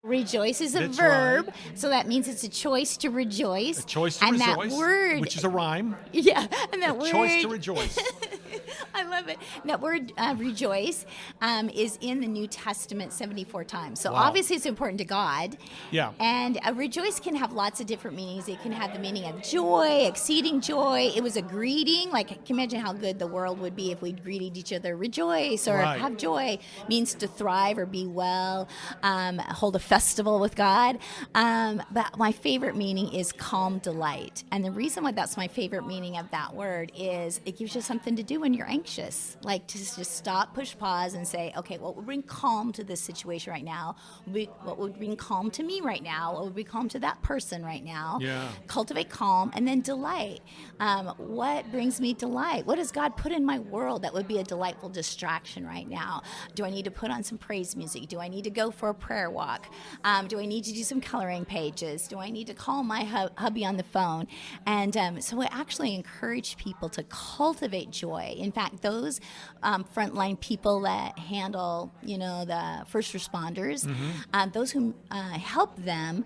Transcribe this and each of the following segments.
Rejoice is a That's verb, right. so that means it's a choice to rejoice. A choice to and rejoice, that word, which is a rhyme. yeah, and that A word, choice to rejoice. I love it. That word rejoice is in the New Testament 74 times. So Wow. obviously it's important to God. Yeah. And rejoice can have lots of different meanings. It can have the meaning of joy, exceeding joy. It was a greeting. Like, can you imagine how good the world would be if we greeted each other, rejoice or Right. have joy? Means to thrive or be well, hold a festival with God. But my favorite meaning is calm delight. And the reason why that's my favorite meaning of that word is it gives you something to do when you're anxious. Like to just stop, push pause, and say, okay, what would bring calm to this situation right now? What would bring calm to me right now? What would bring calm to that person right now? Yeah. Cultivate calm, and then delight. What brings me delight? What does God put in my world that would be a delightful distraction right now? Do I need to put on some praise music? Do I need to go for a prayer walk? Do I need to do some coloring pages? Do I need to call my hubby on the phone? And so I actually encourage people to cultivate joy. In fact, those frontline people that handle, the first responders, those who help them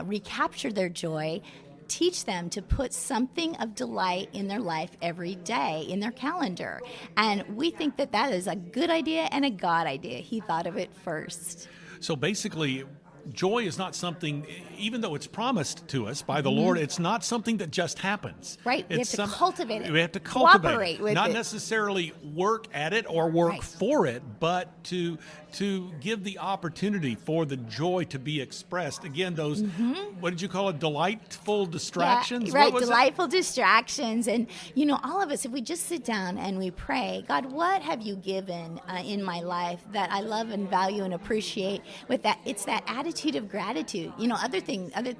recapture their joy, teach them to put something of delight in their life every day in their calendar. And we think that that is a good idea and a God idea. He thought of it first. So basically, joy is not something, even though it's promised to us by the Lord, it's not something that just happens. Right. We have to cultivate it. We have to cultivate Cooperate it. with Not it. necessarily work at it or work Right. for it, but to give the opportunity for the joy to be expressed. Again, those, what did you call it, delightful distractions? Yeah, right, What was delightful distractions. And, all of us, if we just sit down and we pray, God, what have you given in my life that I love and value and appreciate? With that, it's that attitude of gratitude. Other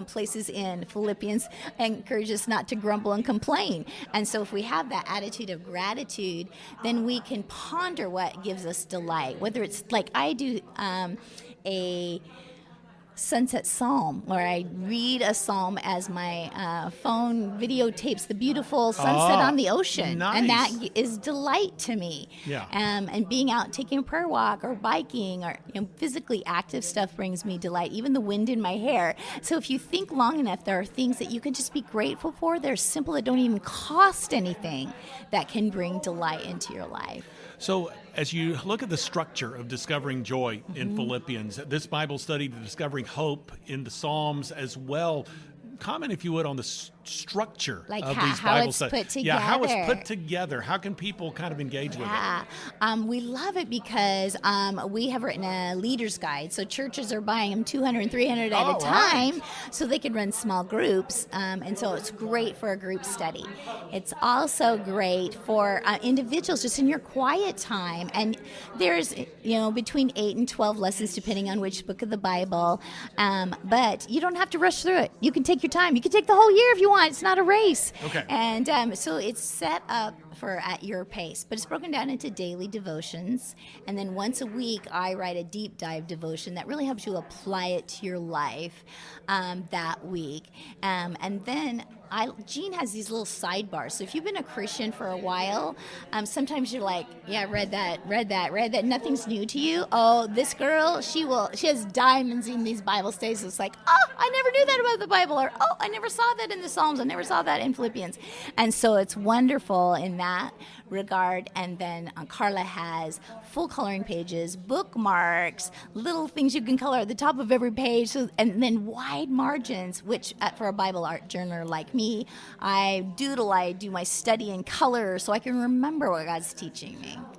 places in Philippians encourage us not to grumble and complain. And so if we have that attitude of gratitude, then we can ponder what gives us delight. Whether it's like I do a sunset psalm, where I read a psalm as my phone videotapes the beautiful sunset on the ocean. Nice. And that is delight to me. Yeah. And being out taking a prayer walk or biking or physically active stuff brings me delight, even the wind in my hair. So if you think long enough, there are things that you can just be grateful for. They're simple, that don't even cost anything, that can bring delight into your life. So as you look at the structure of discovering joy in Philippians, this Bible study, the discovering hope in the Psalms as well, comment, if you would, on the structure Like of how- these how Bible it's studies. put Yeah, how it's together. put together. How can people kind of engage with it? We love it because we have written a leader's guide. So churches are buying them 200 and 300 at a time so they can run small groups. And so it's great for a group study. It's also great for individuals just in your quiet time. And there's, between 8 and 12 lessons depending on which book of the Bible. But you don't have to rush through it. You can take your time. You can take the whole year if you want. It's not a race. Okay. And so it's set up for at your pace, but it's broken down into daily devotions. And then once a week, I write a deep dive devotion that really helps you apply it to your life that week. And then Jean has these little sidebars. So if you've been a Christian for a while, sometimes you're like, yeah, read that. Nothing's new to you. Oh, this girl, she has diamonds in these Bible studies. It's like, oh, I never knew that about the Bible. Or, oh, I never saw that in the Psalms. I never saw that in Philippians. And so it's wonderful in that regard. And then Carla has full coloring pages, bookmarks, little things you can color at the top of every page, and then wide margins, which for a Bible art journaler like me, I do my study in color so I can remember what God's teaching me.